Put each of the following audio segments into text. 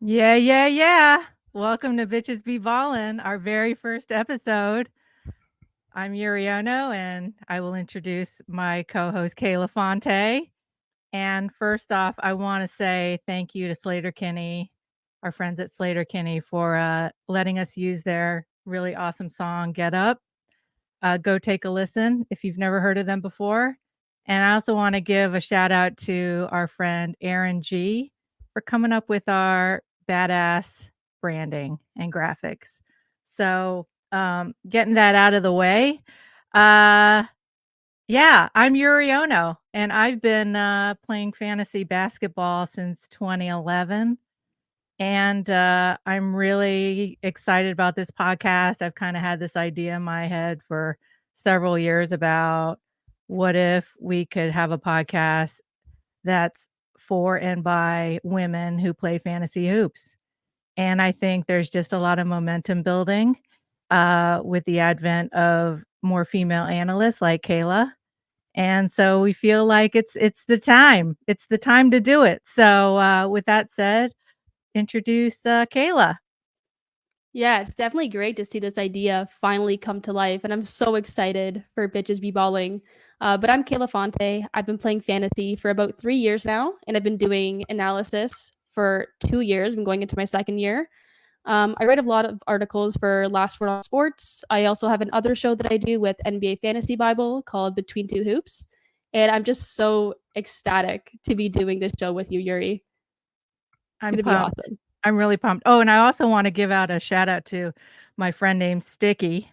Yeah, yeah, yeah. Welcome to Bitches Be Ballin', our very first episode. I'm Yuri and I will introduce my co-host Kayla Fonte. And first off, I want to say thank you to Slater Kinney, our friends at Slater Kinney, for letting us use their really awesome song "Get Up." Go take a listen if you've never heard of them before. And I also want to give a shout out to our friend Erin G for coming up with our badass branding and graphics. So, getting that out of the way. Uh, yeah, I'm Yuri and I've been playing fantasy basketball since 2011. And I'm really excited about this podcast. I've kind of had this idea in my head for several years about what if we could have a podcast that's for and by women who play fantasy hoops. And I think there's just a lot of momentum building with the advent of more female analysts like Kayla. And so we feel like it's the time. It's the time to do it. So with that said, introduce Kayla. Yeah, it's definitely great to see this idea finally come to life, and I'm so excited for Bitches Be Balling. But I'm Kayla Fonte. I've been playing fantasy for about 3 years now, and I've been doing analysis for 2 years. I'm going into my second year. I write a lot of articles for Last Word on Sports. I also have another show that I do with NBA Fantasy Bible called Between Two Hoops, and I'm just so ecstatic to be doing this show with you, Yuri. It's I'm gonna be pumped. awesome. I'm really pumped. Oh, and I also want to give out a shout out to my friend named Sticky.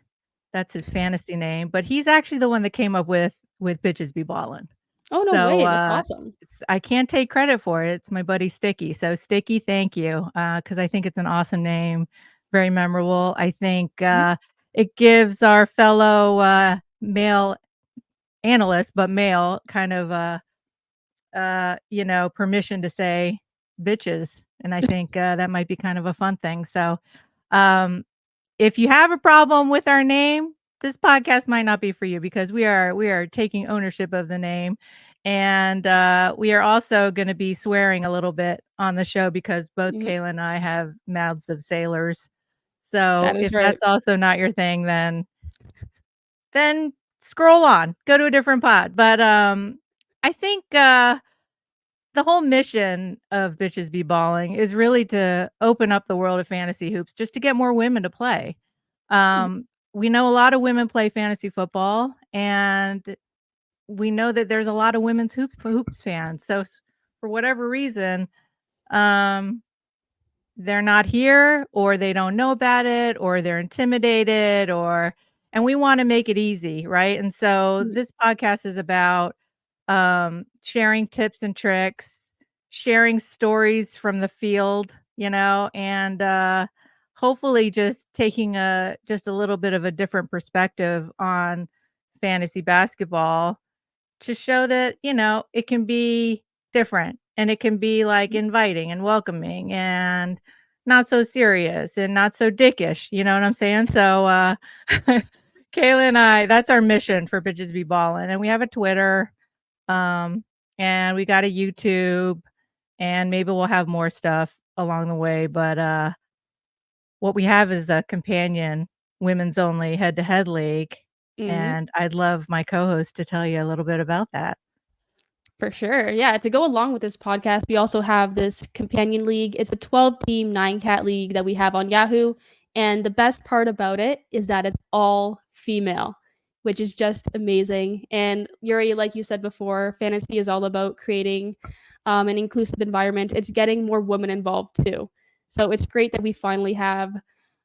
That's his fantasy name, but he's actually the one that came up with Bitches Be Ballin'. Oh no So way, that's awesome. I can't take credit for it. It's my buddy Sticky. So Sticky, thank you, because I think it's an awesome name, very memorable. I think it gives our fellow male analyst, but male, kind of permission to say bitches. And I think that might be kind of a fun thing. So, um, if you have a problem with our name, this podcast might not be for you because we are taking ownership of the name. And we are also going to be swearing a little bit on the show because both Mhm. Kayla and I have mouths of sailors. So That is if right. that's also not your thing, then scroll on, go to a different pod. But I think the whole mission of Bitches Be Balling is really to open up the world of fantasy hoops just to get more women to play. Mhm. We know a lot of women play fantasy football, and we know that there's a lot of women's hoops fans. So for whatever reason, um, they're not here, or they don't know about it, or they're intimidated, and we want to make it easy, right? And so Mhm. this podcast is about sharing tips and tricks, sharing stories from the field, and hopefully just taking a little bit of a different perspective on fantasy basketball to show that, it can be different and it can be like inviting and welcoming and not so serious and not so dickish. You know what I'm saying? So, Kayla and I, that's our mission for Bitches Be Ballin'. And we have a Twitter, um, and we got a YouTube, and maybe we'll have more stuff along the way. But what we have is a companion women's only head to head league. Mhm. And I'd love my co host to tell you a little bit about that. For sure. Yeah, to go along with this podcast, we also have this companion league. It's a 12-team 9-cat league that we have on Yahoo, and the best part about it is that it's all female, which is just amazing. And Yuri, like you said before, fantasy is all about creating an inclusive environment. It's getting more women involved too. So it's great that we finally have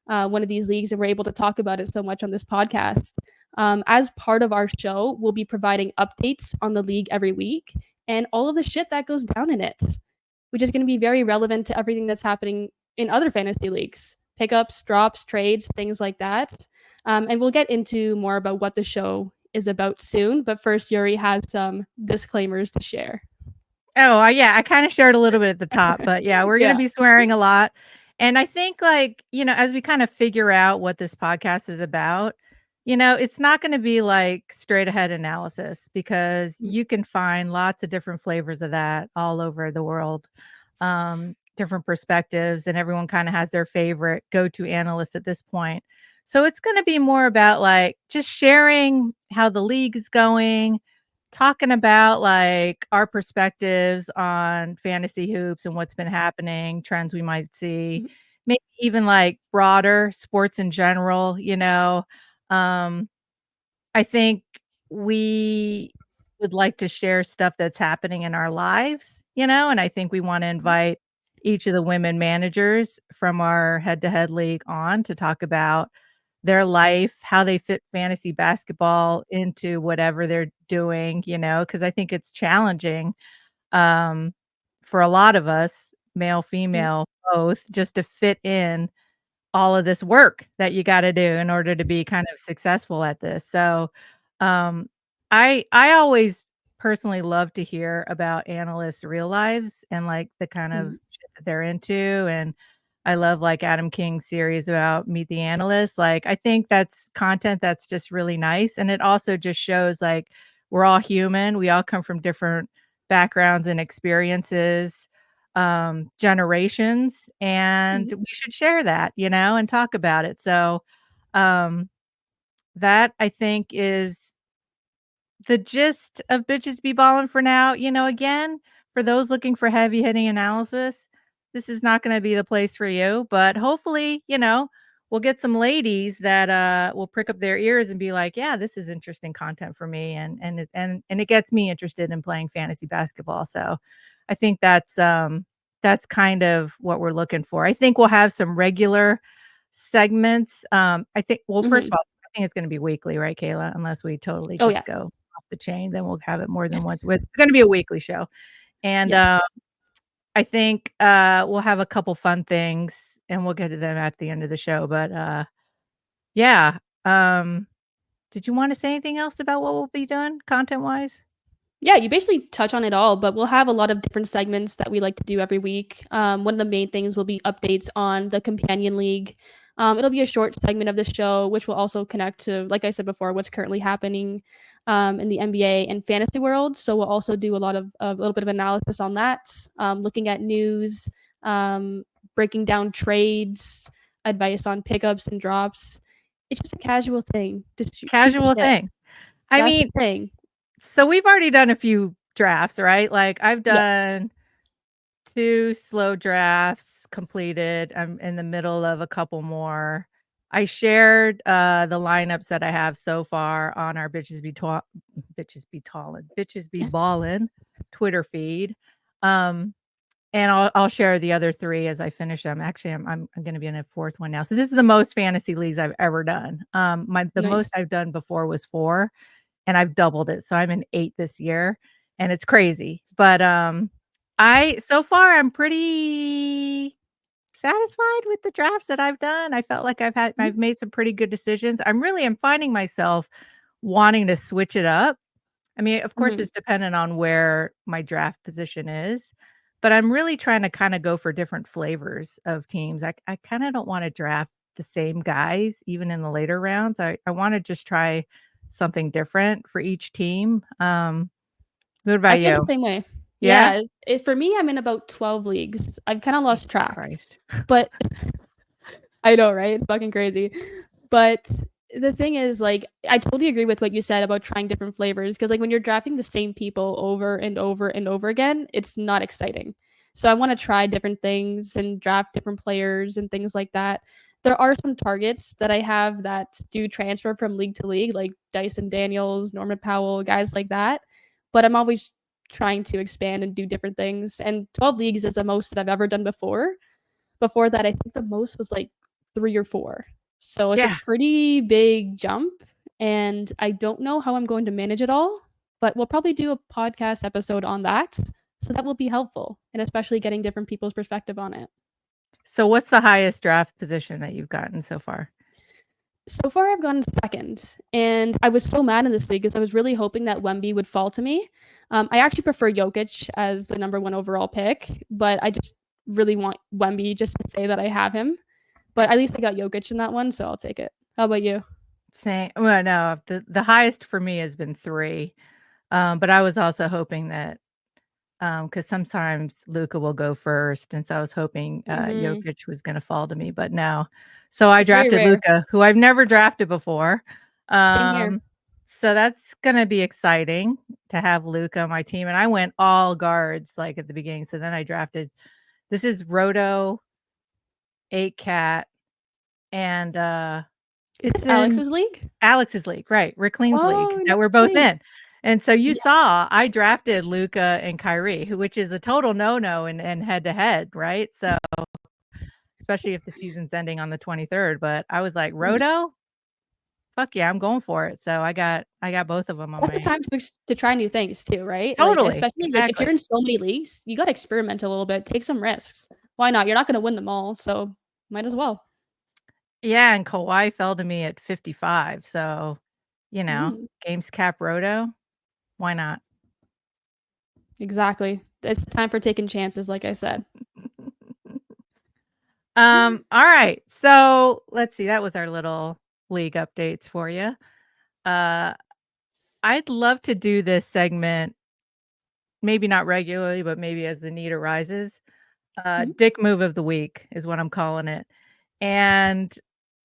one of these leagues and we're able to talk about it so much on this podcast. As part of our show, we'll be providing updates on the league every week and all of the shit that goes down in it, which is going to be very relevant to everything that's happening in other fantasy leagues pickups, drops, trades, things like that. And we'll get into more about what the show is about soon. But first, Yuri has some disclaimers to share. Oh, yeah, I kinda shared a little bit at the top, but yeah, we're gonna Yeah. be swearing a lot, and I think, like, as we kinda figure out what this podcast is about, it's not gonna be, like, straight ahead analysis because you can find lots of different flavors of that all over the world. different perspectives, and everyone kind of has their favorite go-to analyst at this point. So it's going to be more about like just sharing how the league is going, talking about like our perspectives on fantasy hoops and what's been happening, trends we might see, Mhm. maybe even like broader sports in general, you know. Um, I think we would like to share stuff that's happening in our lives, you know, and I think we want to Mhm. invite each of the women managers from our head-to-head league on to talk about their life, how they fit fantasy basketball into whatever they're doing, you know, because I think it's challenging, um, for a lot of us, male, Mhm. female, both, just to fit in all of this work that you gotta do in order to be kind of successful at this. So, um, I always personally love to hear about analysts' real lives and, like, the kind of Mhm. shit that they're into, and I love, like, Adam King's series about Meet the Analyst. Like, I think that's content that's just really nice, and it also just shows, like, we're all human, we all come from different backgrounds and experiences, generations, and Mhm. we should share that, you know, and talk about it. So, um, that I think is the gist of Bitches Be Ballin' for now. You know, again, for those looking for heavy hitting analysis, this is not gonna be the place for you, but hopefully, you know, we'll get some ladies that, will prick up their ears and be like, "Yeah, this is interesting content for me," and it gets me interested in playing fantasy basketball. So, I think that's kind of what we're looking for. I think we'll have some regular segments. I think well, first Mhm. of all, I think it's gonna be weekly, right, Kayla? Unless we totally Oh, just yeah. go off the chain, then we'll have it more than once. It's gonna be a weekly show, and, Yes. I think, we'll have a couple fun things, and we'll get to them at the end of the show, but, yeah, did you wanna say anything else about what we'll be doing content-wise? Yeah, you basically touch on it all, but we'll have a lot of different segments that we like to do every week. One of the main things will be updates on the Companion League. It'll be a short segment of the show, which will also connect to, like I said before, what's currently happening in the NBA and fantasy world. So we'll also do a little bit of analysis on that, looking at news, um, breaking down trades, advice on pickups and drops. It's just a casual thing. Just shoot the Casual shit. thing. I That's the mean, thing. so we've already done a few drafts, right? Like, I've Yeah. done 2 slow drafts completed. I'm in the middle of a couple more. I shared, the lineups that I have so far on our Bitches Be Ballin' Twitter feed. Um, and I'll share the other 3 as I finish them. Actually, I'm gonna be in a 4th one now. So this is the most fantasy leagues I've ever done. The most Nice. I've done before was 4, and I've doubled it, so I'm in 8 this year, and it's crazy. But, I so far, I'm pretty satisfied with the drafts that I've done. I felt like Mhm. I've made some pretty good decisions. I'm finding myself wanting to switch it up. I mean, of course, Mhm. it's dependent on where my draft position is, but I'm really trying to kinda go for different flavors of teams. I kinda don't wanna draft the same guys even in the later rounds. I wanna just try something different for each team. What I about feel the you? same way. Yeah? Yeah, for me, I'm in about 12 leagues. I've kinda lost Jesus track, Christ. but I know, right? It's fucking crazy. But the thing is, like, I totally agree with what you said about trying different flavors because, like, when you're drafting the same people over and over and over again, it's not exciting. So I wanna try different things and draft different players and things like that. There are some targets that I have that do transfer from league to league, like Dyson Daniels, Norman Powell, guys like that, but I'm always trying to expand and do different things, and 12 leagues is the most that I've ever done before. Before that, I think the most was like 3 or 4. So it's a Yeah. pretty big jump, and I don't know how I'm going to manage it all, but we'll probably do a podcast episode on that, so that will be helpful, and especially getting different people's perspective on it. So what's the highest draft position that you've gotten so far? So far, I've gone second, and I was so mad in this league because I was really hoping that Wemby would fall to me. I actually prefer Jokic as the number 1 overall pick, but I just really want Wemby just to say that I have him. But at least I got Jokic in that one, so I'll take it. How about you? Same well, no, the highest for me has been 3, but I was also hoping that, because sometimes Luka will go first, and so I was hoping, Mhm. Jokic was gonna fall to me, but no. So I It's very drafted rare. Luka, who I've never drafted before. Same here. So that's gonna be exciting to have Luka on my team, and I went all guards, like, at the beginning, so then I drafted this is Roto, 8 Cat, and, Is this it's in Alex's league? Alex's league, right, Rick Lee's league Oh, that we're both nice. in. And so you Yeah. saw I drafted Luka and Kyrie, which is a total no-no in head to head, right? So especially if the season's ending on the 23rd, but I was like, Mhm. Roto? Fuck yeah, I'm going for it. So I got both of them on That's the my time to try new things too, right? Like, totally, especially, like, if you're exactly. in so many leagues, you gotta experiment a little bit, take some risks. Why not? You're not gonna win them all, so might as well. Yeah, and Kawhi fell to me at 55, so, Mm, games cap Roto, why not? exactly. It's time for taking chances, like I said. All right. So let's see. That was our little league updates for you. Uh, I'd love to do this segment, maybe not regularly, but maybe as the need arises. Mhm, Dick move of the week is what I'm calling it. And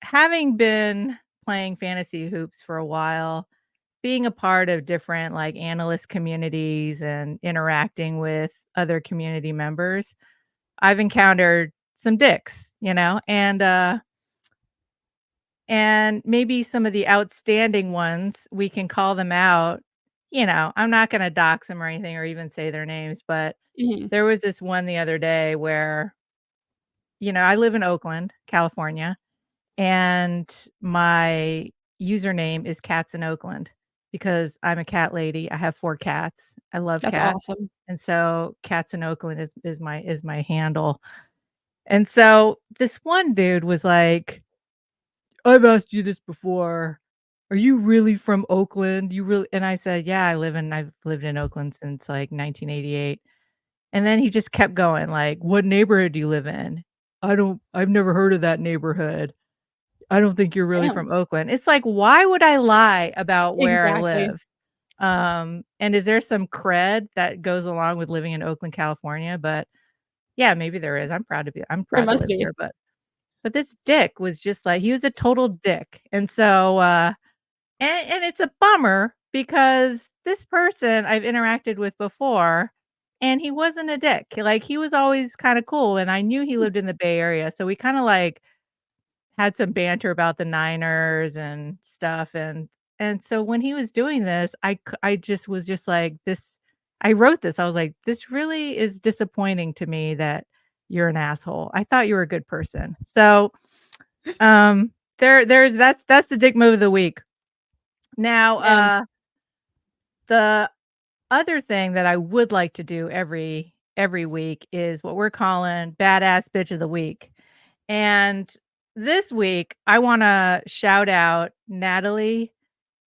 having been playing fantasy hoops for a while, being a part of different like analyst communities and interacting with other community members, I've encountered some dicks, and maybe some of the outstanding ones, we can call them out. I'm not gonna dox them or anything or even say their names, but mhm. there was this one the other day where, I live in Oakland, California, and my username is Cats in Oakland because I'm a cat lady. I have 4 cats. I love That's cats. awesome. And so Cats in Oakland is my handle. And so this one dude was like, I've asked you this before. Are you really from Oakland? You really and I said, "Yeah, I've lived in Oakland since, like, 1988." And then he just kept going, like, "What neighborhood do you live in?" I've never heard of that neighborhood. I don't think you're really Damn. from Oakland." It's like, why would I lie about where I Exactly. live? And is there some cred that goes along with living in Oakland, California? But, yeah, maybe there is. I'm There proud to must live be. here, but this dick was just like he was a total dick, and so, and it's a bummer because this person I've interacted with before, and he wasn't a dick, like, he was always kinda cool, and I knew he Hmm, lived in the Bay Area, so we kinda, like, had some banter about the Niners and stuff, and so when he was doing this, I just was just like, "This." I wrote this, I was like, "This really is disappointing to me that you're an asshole. I thought you were a good person." So, there's that's the dick move of the week. Now, damn. the other thing that I would like to do every week is what we're calling badass bitch of the week. And this week, I wanna shout out Natalie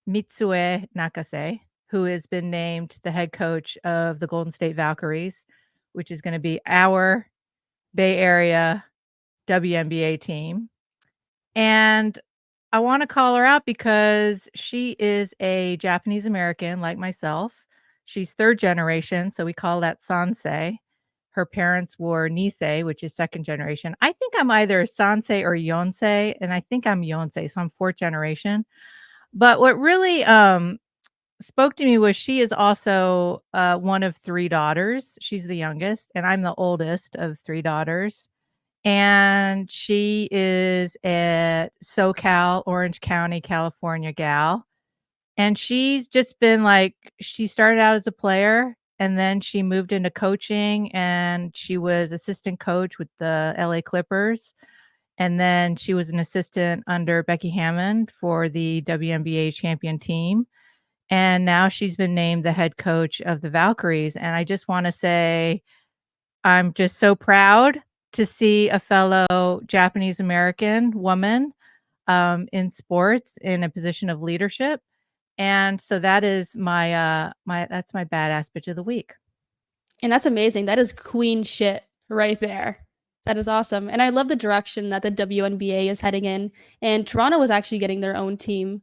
Mitsue Nakase, who has been named the head coach of the Golden State Valkyries, which is gonna be our Bay Area WNBA team. And I wanna call her out because she is a Japanese American like myself. She's 3rd generation, so we call that Sansei. Her parents were Nisei, which is 2nd generation. I think I'm either Sansei or Yonsei, and I think I'm Yonsei, so I'm 4th generation. But what really, spoke to me was she is also, one of 3 daughters. She's the youngest, and I'm the oldest of 3 daughters. And she is a SoCal, Orange County, California gal. And she's just been like she started out as a player and then she moved into coaching and she was assistant coach with the LA Clippers. And then she was an assistant under Becky Hammond for the WNBA champion team. And now she's been named the head coach of the Valkyries. And I just want to say, I'm just so proud to see a fellow Japanese American woman, in sports in a position of leadership, and so that is that's my badass bitch of the week. And that's amazing. That is queen shit right there. That is awesome. And I love the direction that the WNBA is heading in. And Toronto is actually getting their own team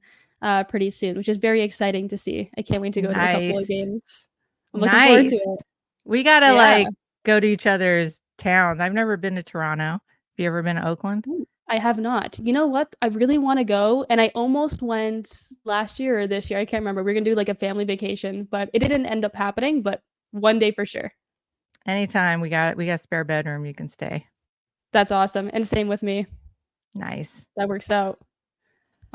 pretty soon, which is very exciting to see. I can't wait to go to a couple of Nice. games. I'm looking forward to Nice. it. We gotta, Yeah. like, go to each other's towns. I've never been to Toronto. Have you ever been to Oakland? Ooh, I have not. You know what? I really wanna go, and I almost went last year or this year, I can't remember. We're gonna do, like, a family vacation, but it didn't end up happening, but one day for sure. Anytime, we got a spare bedroom, you can stay. That's awesome, and same with me. Nice. That works out.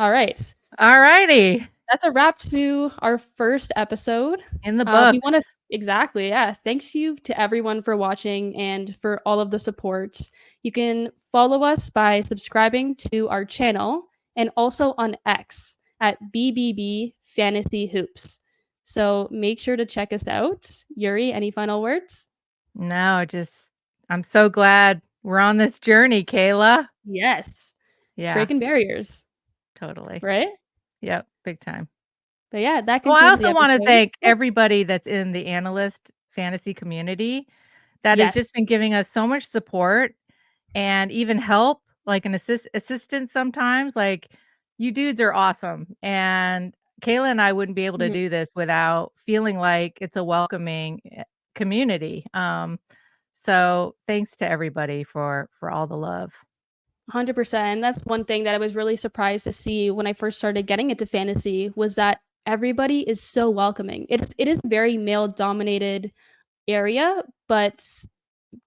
Alright. Alrighty. That's a wrap to our first episode. In the We books. wanna exactly, yeah. Thanks you to everyone for watching and for all of the support. You can follow us by subscribing to our channel and also on X at BBB Fantasy Hoops. So make sure to check us out. Yuri, any final words? No, just I'm so glad we're on this journey, Kayla. Yes. Yeah, Breaking barriers, totally. right? Yep, big time. But yeah, that Well, I concludes the also wanna episode. thank Yep. everybody that's in the analyst fantasy community that has just Yes. been giving us so much support and even help, like an assistant sometimes. Like, you dudes are awesome, and Kayla and I wouldn't be able to Mhm. do this without feeling like it's a welcoming, community. So thanks to everybody for all the love. 100%. And that's one thing that I was really surprised to see when I first started getting into fantasy was that everybody is so welcoming. It is a very male dominated area, but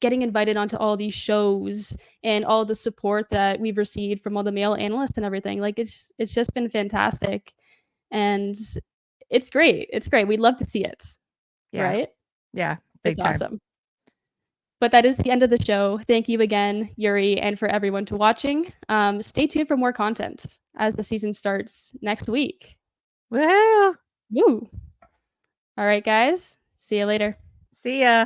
getting invited onto all these shows and all the support that we've received from all the male analysts and everything, like it's just been fantastic. And it's great. It's great. We'd love to see it, Yeah, right? yeah, It's big time. awesome. But that is the end of the show. Thank you again, Yuri, and for everyone to watching. Stay tuned for more content as the season starts next week. Woo! Woo! All right, guys. See you later. See ya.